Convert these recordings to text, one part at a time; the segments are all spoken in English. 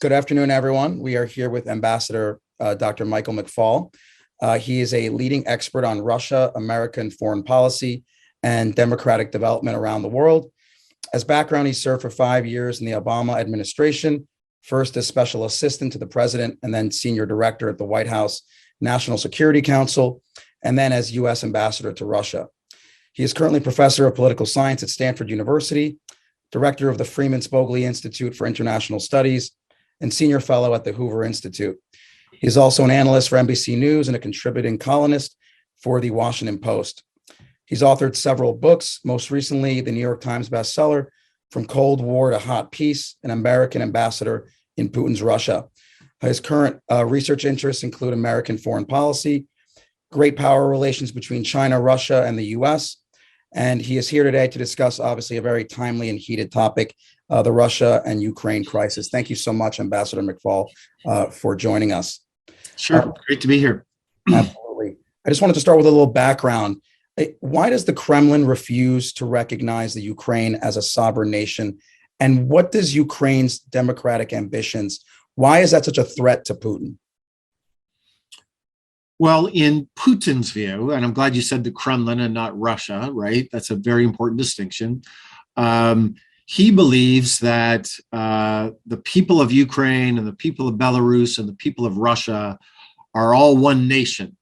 Good afternoon, everyone. We are here with Ambassador Dr. Michael Mcfaul. He is a leading expert on Russia, American foreign policy, and democratic development around the world. As background, he served for 5 years in the Obama administration, first as special assistant to the president, and then senior director at the White House National Security Council, and then as U.S. ambassador to Russia. He is currently professor of political science at Stanford University, director of the Freeman Spogli Institute for International Studies, and senior fellow at the Hoover Institute. He is also an analyst for NBC News and a contributing columnist for the Washington Post. He's authored several books, most recently the New York Times bestseller, From Cold War to Hot Peace, an American ambassador in Putin's Russia. His current research interests include American foreign policy, great power relations between China, Russia, and the US. And he is here today to discuss, obviously, a very timely and heated topic, the Russia and Ukraine crisis. Thank you so much, Ambassador Mcfaul, for joining us. Sure, great to be here. Absolutely. I just wanted to start with a little background. Why does the Kremlin refuse to recognize the Ukraine as a sovereign nation? And what does Ukraine's democratic ambitions, why is that such a threat to Putin? Well, in Putin's view, and I'm glad you said the Kremlin and not Russia, right? That's a very important distinction. He believes that the people of Ukraine and the people of Belarus and the people of Russia are all one nation.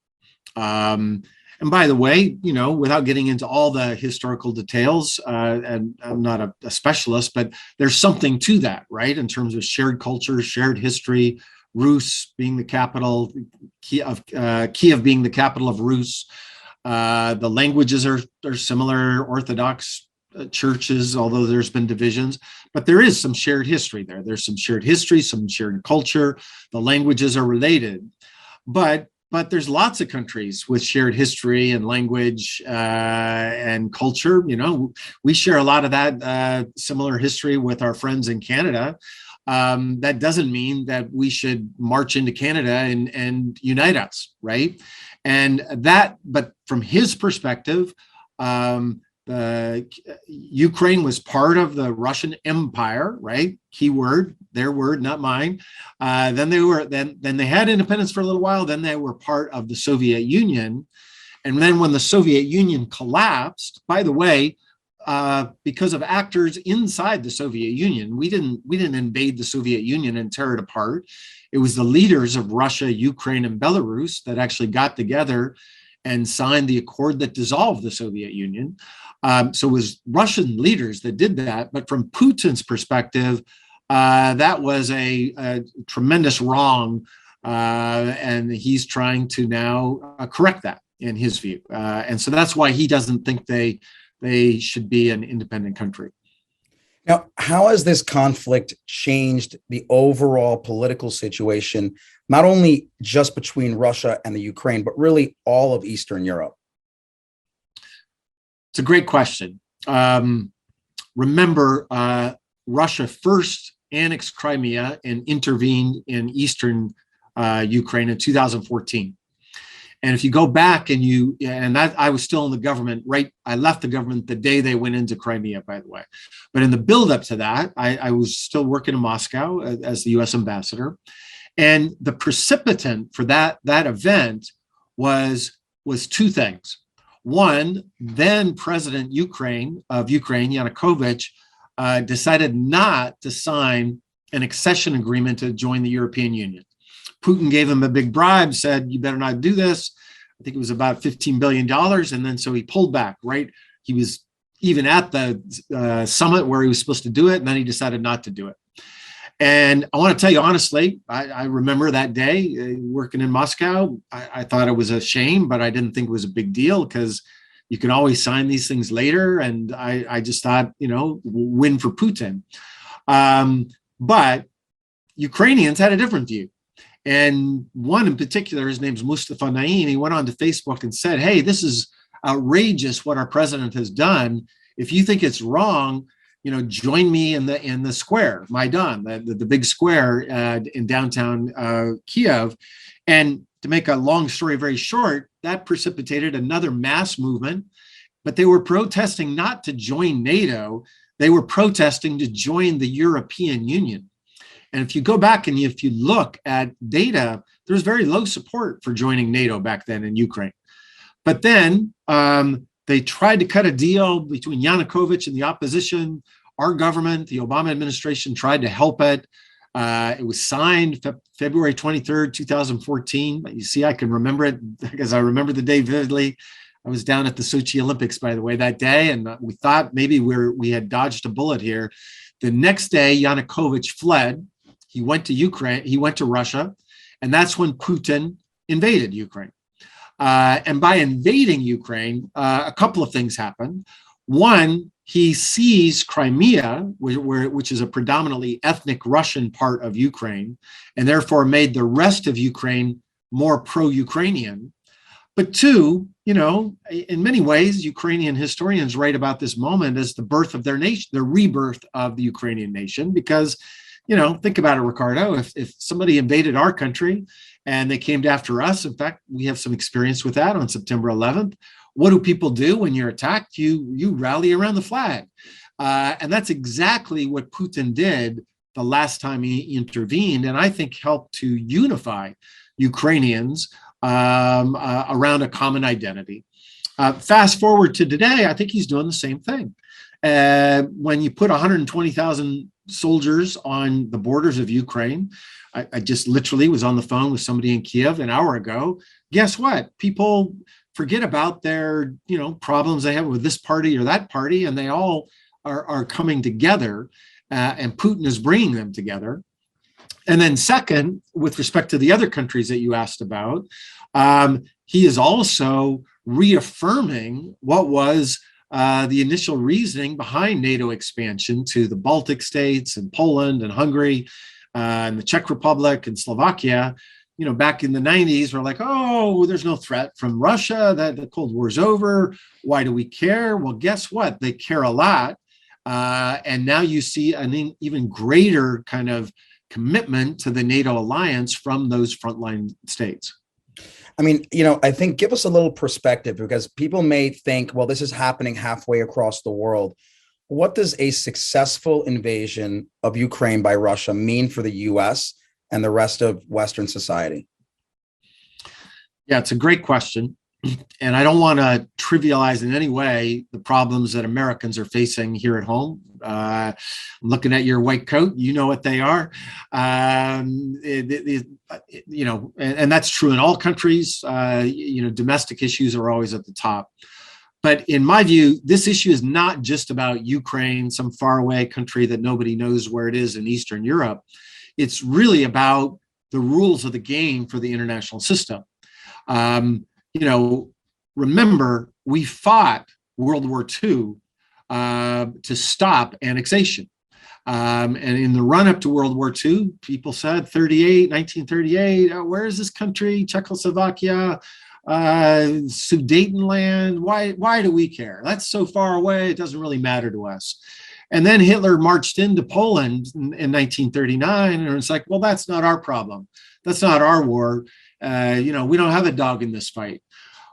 And by the way, you know, without getting into all the historical details, and I'm not a specialist, but there's something to that, right? In terms of shared culture, shared history, Rus being the capital, Kiev being the capital of Rus. The languages are similar, Orthodox churches, although there's been divisions, but there is some shared history there. There's some shared history, some shared culture. The languages are related, but there's lots of countries with shared history and language and culture. You know, we share a lot of that similar history with our friends in Canada. That doesn't mean that we should march into Canada and unite us, right? But from his perspective, Ukraine was part of the Russian Empire, right? Key word, their word, not mine. Then they had independence for a little while. Then they were part of the Soviet Union, and then when the Soviet Union collapsed, by the way, because of actors inside the Soviet Union, we didn't invade the Soviet Union and tear it apart. It was the leaders of Russia, Ukraine, and Belarus that actually got together and signed the accord that dissolved the Soviet Union. So it was Russian leaders that did that. But from Putin's perspective, that was a tremendous wrong. And he's trying to now correct that in his view. And so that's why he doesn't think they should be an independent country. Now, how has this conflict changed the overall political situation, not only just between Russia and the Ukraine, but really all of Eastern Europe? It's a great question. Remember, Russia first annexed Crimea and intervened in Eastern Ukraine in 2014. And if you go back I was still in the government, right? I left the government the day they went into Crimea, by the way. But in the buildup to that, I was still working in Moscow as the US ambassador. And the precipitant for that event was two things. One, then President of Ukraine, Yanukovych, decided not to sign an accession agreement to join the European Union. Putin gave him a big bribe, said, you better not do this. I think it was about $15 billion. And then so he pulled back, right? He was even at the summit where he was supposed to do it. And then he decided not to do it. And I want to tell you, honestly, I remember that day working in Moscow. I thought it was a shame, but I didn't think it was a big deal because you can always sign these things later. And I just thought, win for Putin. But Ukrainians had a different view. And one in particular, his name's Mustafa Naim, he went on to Facebook and said, hey, this is outrageous what our president has done. If you think it's wrong, join me in the square, Maidan, the big square in downtown Kiev. And to make a long story very short, that precipitated another mass movement, but they were protesting not to join NATO, they were protesting to join the European Union. And if you go back and if you look at data, there's very low support for joining NATO back then in Ukraine. But then they tried to cut a deal between Yanukovych and the opposition. Our government, the Obama administration, tried to help it. It was signed February 23rd, 2014. You see, I can remember it because I remember the day vividly. I was down at the Sochi Olympics, by the way, that day, and we thought maybe we had dodged a bullet here. The next day, Yanukovych fled. He went to Ukraine. He went to Russia, and that's when Putin invaded Ukraine. And by invading Ukraine, a couple of things happened. One, he seized Crimea, which is a predominantly ethnic Russian part of Ukraine, and therefore made the rest of Ukraine more pro-Ukrainian. But two, in many ways, Ukrainian historians write about this moment as the birth of their nation, the rebirth of the Ukrainian nation, because, think about it, Ricardo, if somebody invaded our country and they came after us, in fact, we have some experience with that on September 11th. What do people do when you're attacked? You rally around the flag. And that's exactly what Putin did the last time he intervened, and I think helped to unify Ukrainians around a common identity. Fast forward to today, I think he's doing the same thing. When you put 120,000 soldiers on the borders of Ukraine, I just literally was on the phone with somebody in Kiev an hour ago. Guess what? People forget about their problems they have with this party or that party, and they all are coming together, and Putin is bringing them together. And then second, with respect to the other countries that you asked about, he is also reaffirming what was the initial reasoning behind NATO expansion to the Baltic states and Poland and Hungary and the Czech Republic and Slovakia. Back in the 90s, we're like, oh, there's no threat from Russia, that the Cold War's over. Why do we care? Well, guess what? They care a lot. And now you see an even greater kind of commitment to the NATO alliance from those frontline states. I mean, I think give us a little perspective, because people may think, well, this is happening halfway across the world. What does a successful invasion of Ukraine by Russia mean for the US and the rest of Western society? Yeah, it's a great question. And I don't want to trivialize in any way the problems that Americans are facing here at home. Looking at your white coat, you know what they are. And that's true in all countries. Domestic issues are always at the top. But in my view, this issue is not just about Ukraine, some faraway country that nobody knows where it is in Eastern Europe. It's really about the rules of the game for the international system. Remember, we fought World War II to stop annexation. And in the run-up to World War II, people said 1938, where is this country? Czechoslovakia, Sudetenland, why do we care? That's so far away, it doesn't really matter to us. And then Hitler marched into Poland in 1939, and it's like, well, that's not our problem. That's not our war. We don't have a dog in this fight.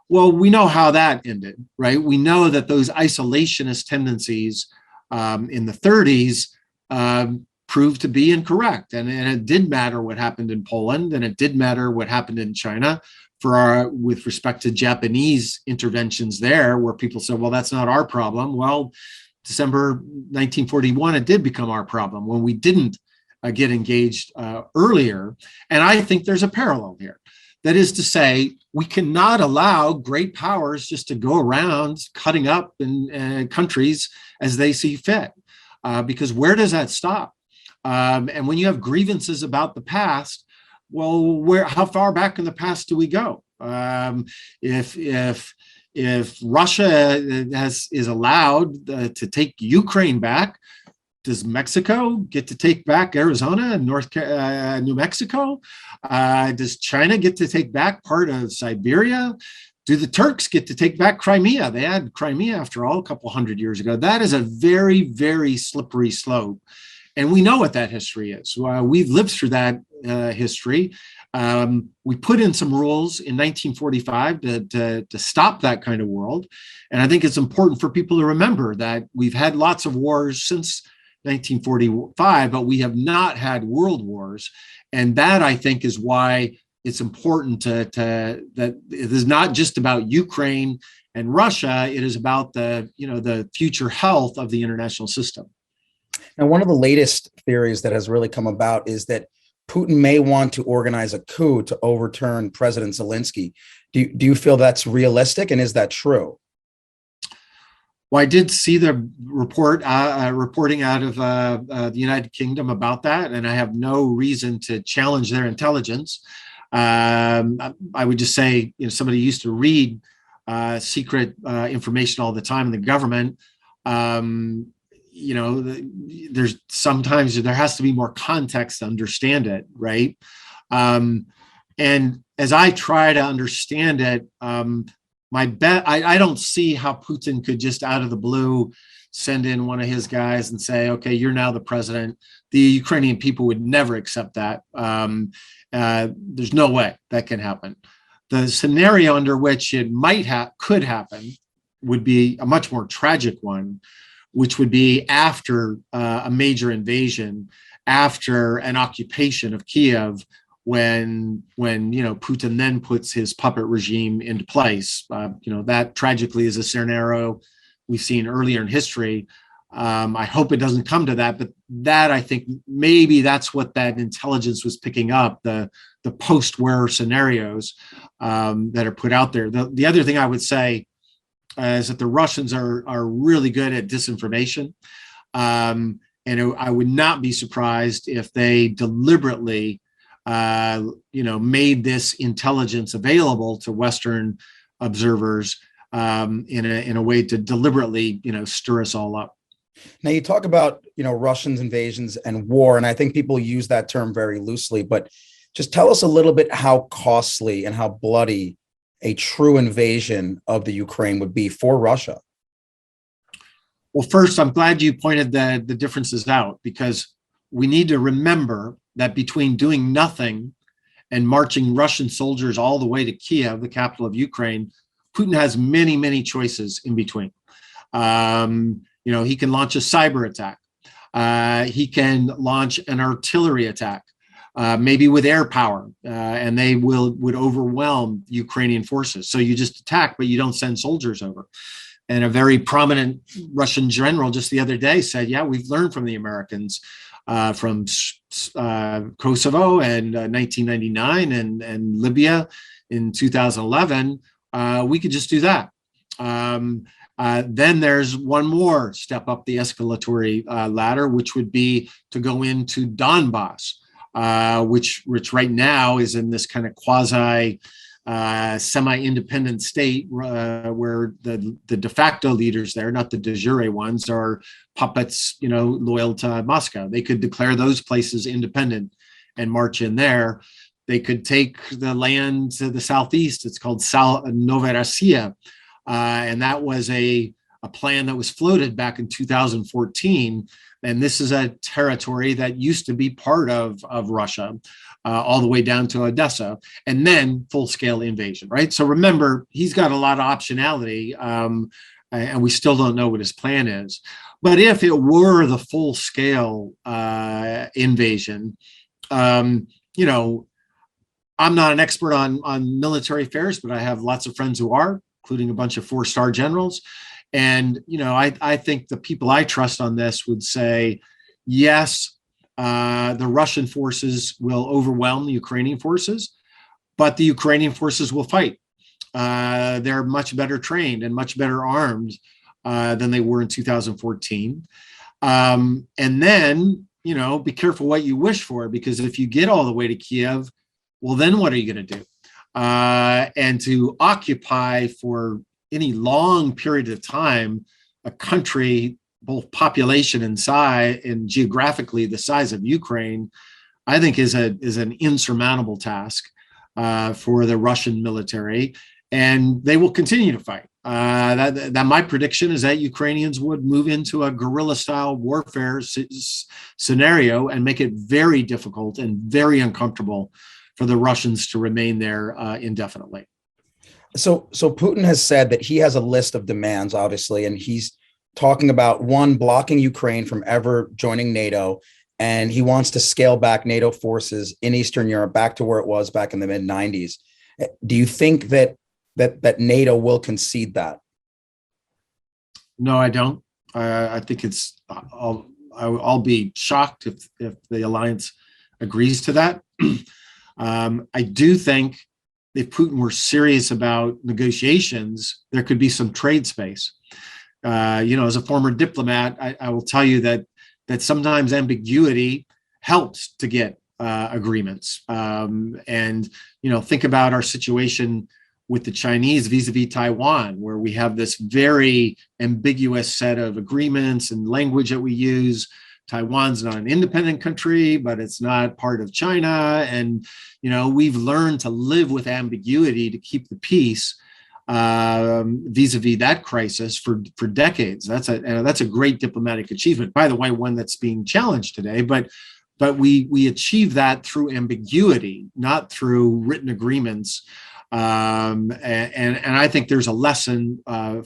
Well, we know how that ended, right? We know that those isolationist tendencies in the 30s proved to be incorrect. And it did matter what happened in Poland, and it did matter what happened in China with respect to Japanese interventions there, where people said, well, that's not our problem. Well, December 1941, it did become our problem when we didn't get engaged earlier. And I think there's a parallel here. That is to say, we cannot allow great powers just to go around cutting up in countries as they see fit, because where does that stop? And when you have grievances about the past, well, how far back in the past do we go? If Russia is allowed to take Ukraine back, does Mexico get to take back Arizona and New Mexico? Does China get to take back part of Siberia? Do the Turks get to take back Crimea? They had Crimea, after all, a couple hundred years ago. That is a very, very slippery slope. And we know what that history is. We've lived through that history. We put in some rules in 1945 to stop that kind of world. And I think it's important for people to remember that we've had lots of wars since 1945, but we have not had world wars. And that, I think, is why it's important that it is not just about Ukraine and Russia. It is about the future health of the international system. Now, one of the latest theories that has really come about is that Putin may want to organize a coup to overturn President Zelensky. Do you feel that's realistic, and is that true? Well, I did see the reporting out of the United Kingdom about that, and I have no reason to challenge their intelligence. I would just say, somebody used to read secret information all the time in the government. There's sometimes there has to be more context to understand it, right? And as I try to understand it, my bet, I don't see how Putin could just out of the blue send in one of his guys and say, okay, you're now the president. The Ukrainian people would never accept that. There's no way that can happen. The scenario under which it could happen would be a much more tragic one, which would be after a major invasion, after an occupation of Kiev, when Putin then puts his puppet regime into place. That tragically is a scenario we've seen earlier in history. I hope it doesn't come to that, but that, I think, maybe that's what that intelligence was picking up, the post-war scenarios that are put out there. The other thing I would say is that the Russians are really good at disinformation. And I would not be surprised if they deliberately made this intelligence available to Western observers in a way to deliberately, stir us all up. Now, you talk about, Russians' invasions and war, and I think people use that term very loosely, but just tell us a little bit how costly and how bloody a true invasion of the Ukraine would be for Russia. Well, first, I'm glad you pointed the differences out, because we need to remember that between doing nothing and marching Russian soldiers all the way to Kiev, the capital of Ukraine, Putin has many, many choices in between. He can launch a cyber attack. He can launch an artillery attack, maybe with air power, and they would overwhelm Ukrainian forces. So you just attack, but you don't send soldiers over. And a very prominent Russian general just the other day said, yeah, we've learned from the Americans from Kosovo and 1999 and Libya in 2011. We could just do that. Then there's one more step up the escalatory ladder, which would be to go into Donbass, which right now is in this kind of quasi semi-independent state where the de facto leaders there, not the de jure ones, are puppets, loyal to Moscow. They could declare those places independent and march in there. They could take the land to the southeast. It's called Novorossiya. And that was a plan that was floated back in 2014. And this is a territory that used to be part of Russia, all the way down to Odessa, and then full-scale invasion, right? So remember, he's got a lot of optionality, and we still don't know what his plan is. But if it were the full-scale invasion, I'm not an expert on military affairs, but I have lots of friends who are, including a bunch of 4-star generals. And, I think the people I trust on this would say, yes, the Russian forces will overwhelm the Ukrainian forces, but the Ukrainian forces will fight. They're much better trained and much better armed than they were in 2014. And then, be careful what you wish for, because if you get all the way to Kiev, well, then what are you going to do? And to occupy for any long period of time a country, both population and size and geographically the size of Ukraine, I think is an insurmountable task for the Russian military, and they will continue to fight. That my prediction is that Ukrainians would move into a guerrilla-style warfare scenario and make it very difficult and very uncomfortable for the Russians to remain there indefinitely. So Putin has said that he has a list of demands, obviously, and he's talking about one, blocking Ukraine from ever joining NATO, and he wants to scale back NATO forces in Eastern Europe back to where it was back in the mid 90s. Do you think that NATO will concede that? No, I don't. I think I'll be shocked if the alliance agrees to that. I do think if Putin were serious about negotiations, there could be some trade space. As a former diplomat, I will tell you that sometimes ambiguity helps to get agreements. Think about our situation with the Chinese vis-a-vis Taiwan, where we have this very ambiguous set of agreements and language that we use. Taiwan's not an independent country, but it's not part of China. And, we've learned to live with ambiguity to keep the peace vis-a-vis that crisis for decades. That's a great diplomatic achievement. By the way, one that's being challenged today, but we achieve that through ambiguity, not through written agreements. And I think there's a lesson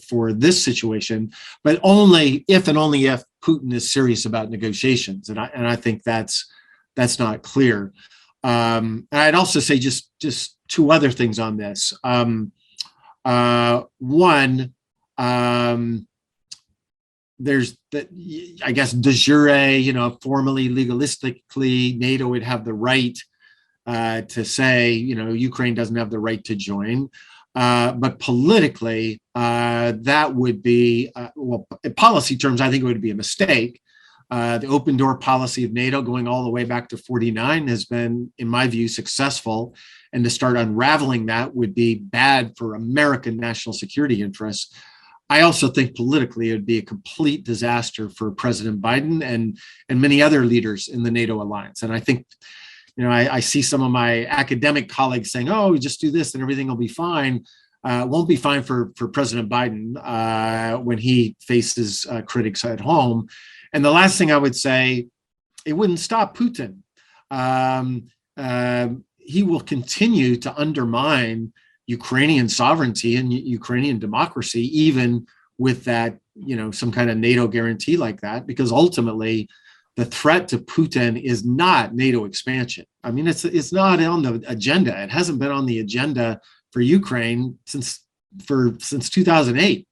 for this situation, but only if Putin is serious about negotiations. And I think that's not clear. And I'd also say just two other things on this. One, there's that, I guess, de jure, formally, legalistically, NATO would have the right to say, Ukraine doesn't have the right to join. But politically, that would be, in policy terms, I think it would be a mistake. The open door policy of NATO going all the way back to 49 has been, in my view, successful. And to start unraveling that would be bad for American national security interests. I also think politically it would be a complete disaster for President Biden and many other leaders in the NATO alliance. And I think, I see some of my academic colleagues saying, oh, we just do this and everything will be fine. It won't be fine for President Biden when he faces critics at home. And the last thing I would say, it wouldn't stop Putin. He will continue to undermine Ukrainian sovereignty and Ukrainian democracy, even with that, some kind of NATO guarantee like that, because ultimately the threat to Putin is not NATO expansion. I mean, it's not on the agenda. It hasn't been on the agenda for Ukraine since 2008.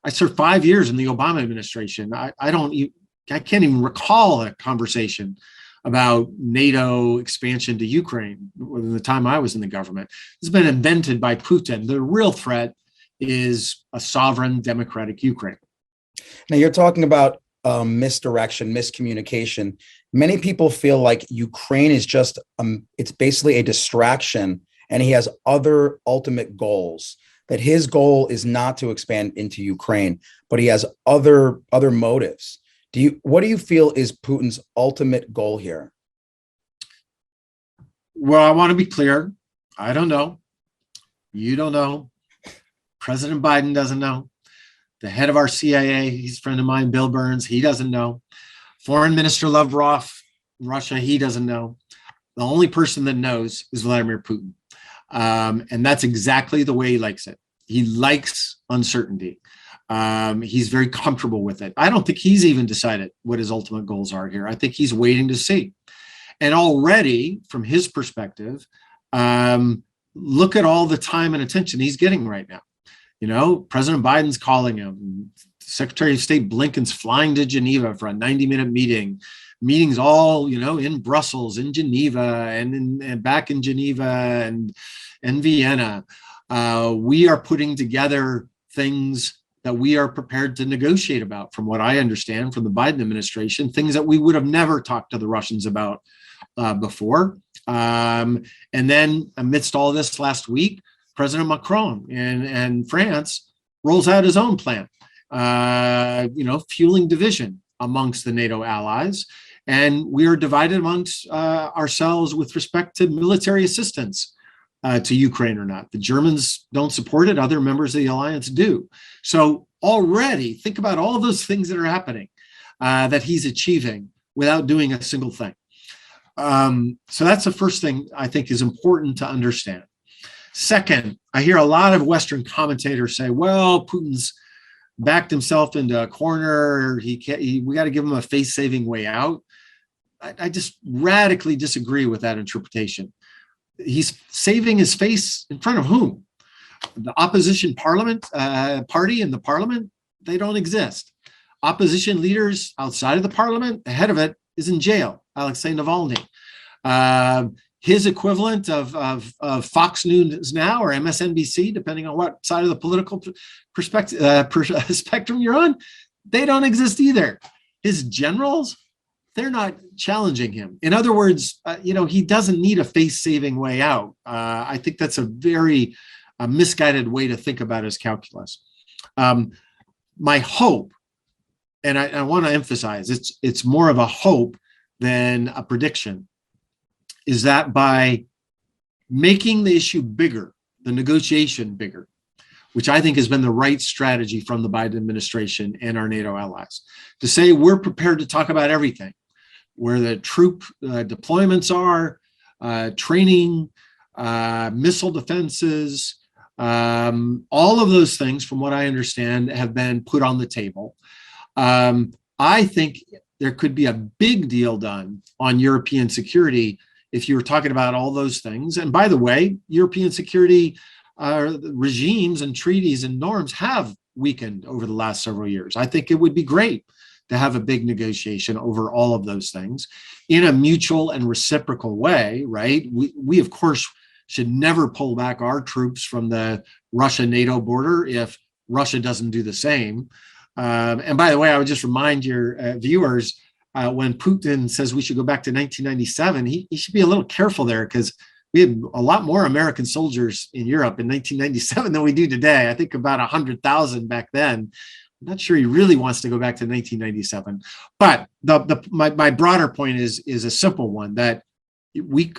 I served 5 years in the Obama administration. I can't even recall a conversation about NATO expansion to Ukraine in the time I was in the government. It's been invented by Putin. The real threat is a sovereign democratic Ukraine. Now you're talking about misdirection, miscommunication. Many people feel like Ukraine is just, it's basically a distraction, and he has other ultimate goals, that his goal is not to expand into Ukraine, but he has other motives. What do you feel is Putin's ultimate goal here? Well, I want to be clear. I don't know. You don't know. President Biden doesn't know. The head of our CIA, he's a friend of mine, Bill Burns, he doesn't know. Foreign Minister Lavrov, Russia, he doesn't know. The only person that knows is Vladimir Putin. And that's exactly the way he likes it. He likes uncertainty. He's very comfortable with it. I don't think he's even decided what his ultimate goals are here. I think he's waiting to see. And already, from his perspective, look at all the time and attention he's getting right now. President Biden's calling him. Secretary of State Blinken's flying to Geneva for a 90-minute meeting. Meetings all, in Brussels, in Geneva, and back in Geneva and Vienna. We are putting together things that we are prepared to negotiate about, from what I understand from the Biden administration, things that we would have never talked to the Russians about before. And then amidst all this last week, President Macron and France rolls out his own plan, fueling division amongst the NATO allies. And we are divided amongst ourselves with respect to military assistance to Ukraine or not. The Germans don't support it. Other members of the alliance do. So already think about all those things that are happening that he's achieving without doing a single thing. So that's the first thing I think is important to understand. Second, I hear a lot of Western commentators say, well, Putin's backed himself into a corner. We got to give him a face-saving way out. I just radically disagree with that interpretation. He's saving his face in front of whom? The opposition party in the parliament, they don't exist. Opposition leaders outside of the parliament, the head of it is in jail, Alexei Navalny. His equivalent of Fox News Now or MSNBC, depending on what side of the political spectrum you're on, they don't exist either. His generals, they're not challenging him. In other words, he doesn't need a face-saving way out. I think that's a very misguided way to think about his calculus. My hope, and I want to emphasize, it's more of a hope than a prediction, is that by making the issue bigger, the negotiation bigger, which I think has been the right strategy from the Biden administration and our NATO allies, to say we're prepared to talk about everything, where the troop deployments are, training, missile defenses, all of those things, from what I understand, have been put on the table. I think there could be a big deal done on European security if you were talking about all those things. And by the way, European security regimes and treaties and norms have weakened over the last several years. I think it would be great to have a big negotiation over all of those things in a mutual and reciprocal way, right? We of course, should never pull back our troops from the Russia-NATO border if Russia doesn't do the same. And by the way, I would just remind your viewers, when Putin says we should go back to 1997, he should be a little careful there, because we had a lot more American soldiers in Europe in 1997 than we do today. I think about 100,000 back then. I'm not sure he really wants to go back to 1997. But my broader point is a simple one, that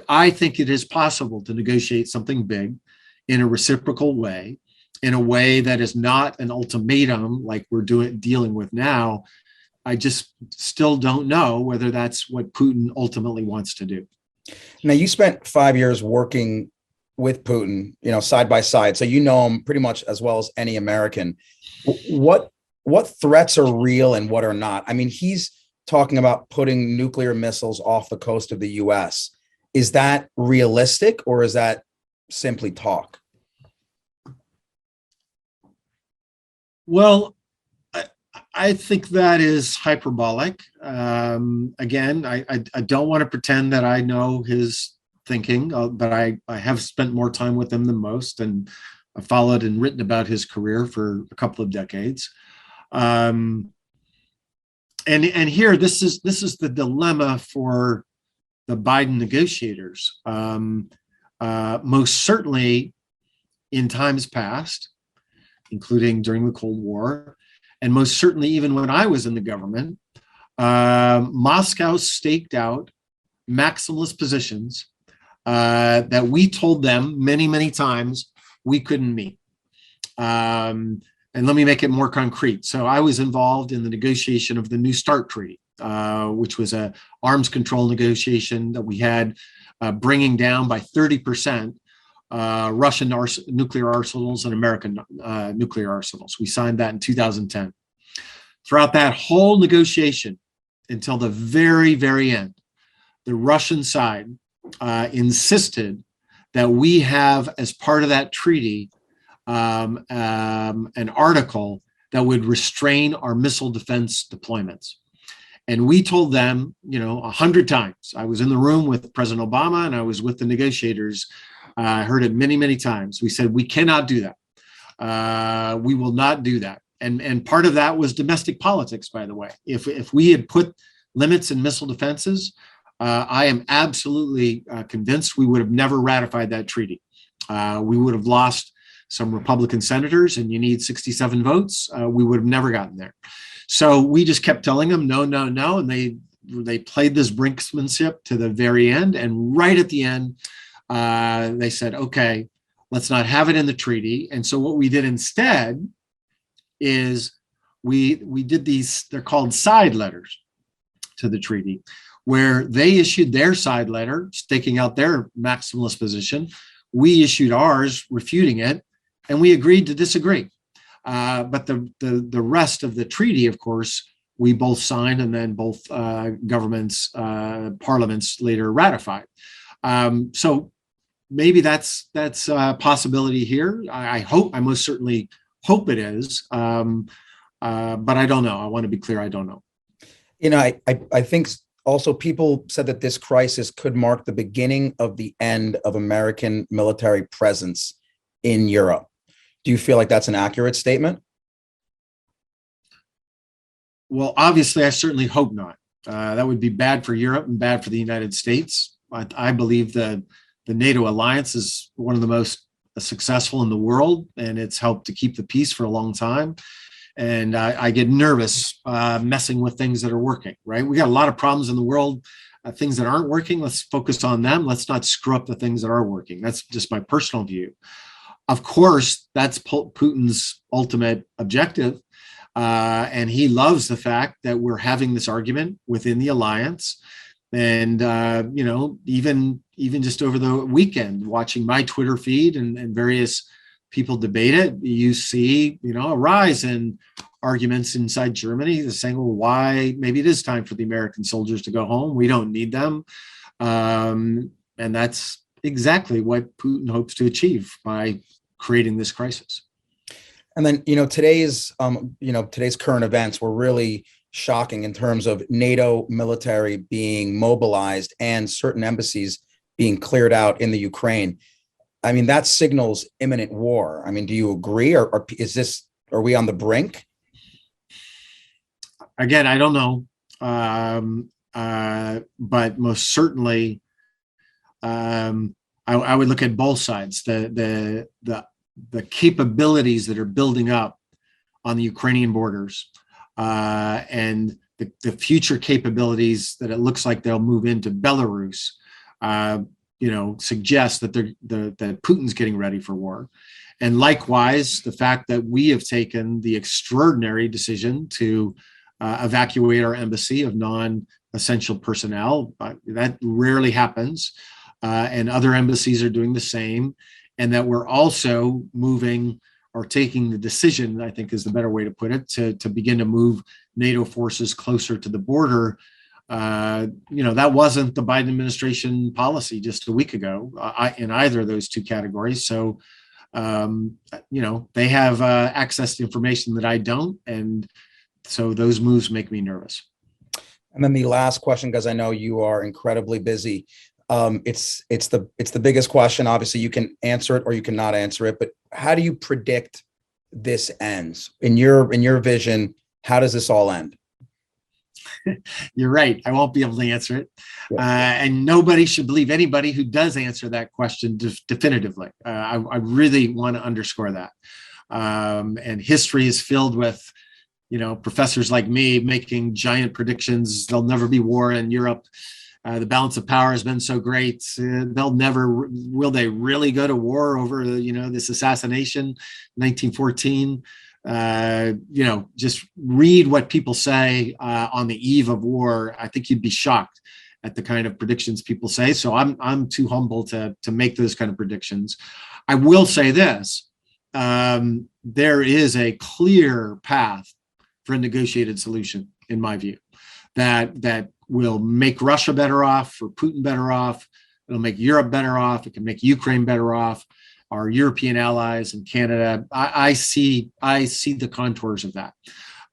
I think it is possible to negotiate something big in a reciprocal way, in a way that is not an ultimatum like we're dealing with now. I just still don't know whether that's what Putin ultimately wants to do. Now, you spent 5 years working with Putin, side by side, so you know him pretty much as well as any American. What threats are real and what are not? I mean, he's talking about putting nuclear missiles off the coast of the U.S. Is that realistic, or is that simply talk? Well, I think that is hyperbolic. Again, I don't want to pretend that I know his thinking, but I have spent more time with him than most, and I've followed and written about his career for a couple of decades. And here, this is the dilemma for the Biden negotiators. Most certainly in times past, including during the Cold War, and most certainly even when I was in the government, Moscow staked out maximalist positions that we told them many, many times we couldn't meet. And let me make it more concrete. So I was involved in the negotiation of the New START Treaty, which was an arms control negotiation that we had, bringing down by 30% Russian nuclear arsenals and American nuclear arsenals. We signed that in 2010. Throughout that whole negotiation, until the very, very end, the Russian side insisted that we have, as part of that treaty, an article that would restrain our missile defense deployments. And we told them, 100 times. I was in the room with President Obama, and I was with the negotiators. I heard it many, many times. We said, we cannot do that. We will not do that. And part of that was domestic politics, by the way. If we had put limits in missile defenses, I am absolutely convinced we would have never ratified that treaty. We would have lost some Republican senators, and you need 67 votes. We would have never gotten there. So we just kept telling them, no, no, no. And they played this brinksmanship to the very end. And right at the end, they said, okay, let's not have it in the treaty. And so what we did instead is we did these, they're called side letters to the treaty, where they issued their side letter staking out their maximalist position. We issued ours refuting it, and we agreed to disagree. But the rest of the treaty, of course, we both signed, and then both governments, parliaments later ratified. So maybe that's a possibility here. I most certainly hope it is. But I don't know. I want to be clear. I don't know. I think also people said that this crisis could mark the beginning of the end of American military presence in Europe. Do you feel like that's an accurate statement? Well, obviously, I certainly hope not. That would be bad for Europe and bad for the United States. I believe the NATO alliance is one of the most successful in the world, and it's helped to keep the peace for a long time. And I get nervous messing with things that are working, right? We got a lot of problems in the world, things that aren't working. Let's focus on them. Let's not screw up the things that are working. That's just my personal view. Of course, that's Putin's ultimate objective. And he loves the fact that we're having this argument within the alliance. And, even just over the weekend, watching my Twitter feed and various people debate it, you see, a rise in arguments inside Germany. They're saying, well, why? Maybe it is time for the American soldiers to go home. We don't need them. And that's exactly what Putin hopes to achieve by creating this crisis. And then, today's current events were really shocking in terms of NATO military being mobilized and certain embassies being cleared out in the Ukraine. I mean, that signals imminent war. I mean, do you agree, or are we on the brink? Again, I don't know, but most certainly, I would look at both sides. The capabilities that are building up on the Ukrainian borders, and the future capabilities that it looks like they'll move into Belarus, suggest that that Putin's getting ready for war. And likewise, the fact that we have taken the extraordinary decision to evacuate our embassy of non-essential personnel, that rarely happens, and other embassies are doing the same. And that we're also moving or taking the decision, I think is the better way to put it, to begin to move NATO forces closer to the border. That wasn't the Biden administration policy just a week ago in either of those two categories. So, they have access to information that I don't. And so those moves make me nervous. And then the last question, because I know you are incredibly busy. It's the biggest question. Obviously, you can answer it or you cannot answer it. But how do you predict this ends in your vision? How does this all end? You're right. I won't be able to answer it, and nobody should believe anybody who does answer that question definitively. I really want to underscore that. And history is filled with, professors like me making giant predictions. There'll never be war in Europe. The balance of power has been so great. Will they really go to war over, this assassination, 1914? Just read what people say on the eve of war. I think you'd be shocked at the kind of predictions people say. So I'm too humble to make those kind of predictions. I will say this: there is a clear path for a negotiated solution, in my view, that will make Russia better off, for Putin better off. It'll make Europe better off. It can make Ukraine better off. Our European allies and Canada. I see the contours of that.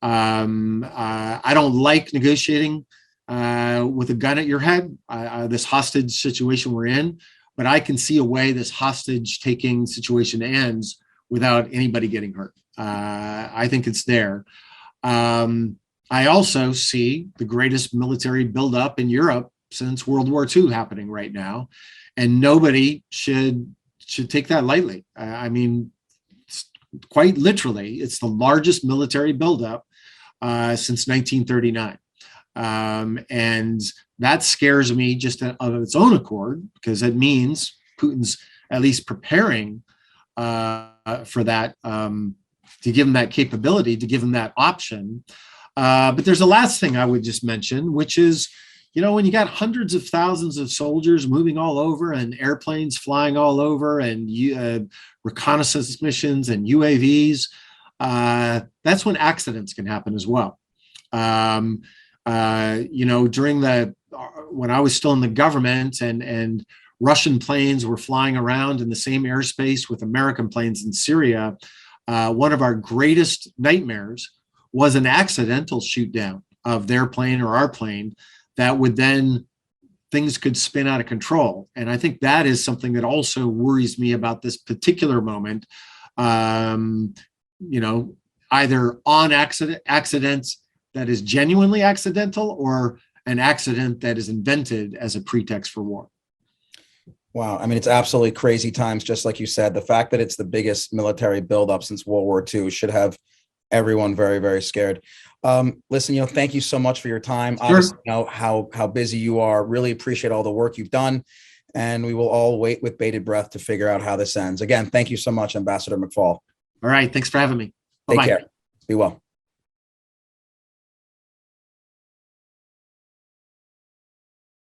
I don't like negotiating with a gun at your head. This hostage situation we're in, but I can see a way this hostage taking situation ends without anybody getting hurt. I think it's there. I also see the greatest military buildup in Europe since World War II happening right now, and nobody should take that lightly. I mean, quite literally, it's the largest military buildup since 1939, and that scares me just of its own accord, because it means Putin's at least preparing for that, to give him that capability, to give him that option. But there's a last thing I would just mention, which is, when you got hundreds of thousands of soldiers moving all over and airplanes flying all over and reconnaissance missions and UAVs, that's when accidents can happen as well. During when I was still in the government and Russian planes were flying around in the same airspace with American planes in Syria, one of our greatest nightmares was an accidental shoot down of their plane or our plane that would then, things could spin out of control. And I think that is something that also worries me about this particular moment. Either on accidents that is genuinely accidental, or an accident that is invented as a pretext for war. Wow. I mean, it's absolutely crazy times, just like you said. The fact that it's the biggest military buildup since World War II should have everyone very, very scared. Listen, thank you so much for your time. Sure. Obviously, how busy you are. Really appreciate all the work you've done. And we will all wait with bated breath to figure out how this ends. Again, thank you so much, Ambassador Mcfaul. All right. Thanks for having me. Take Bye-bye. care. Be well.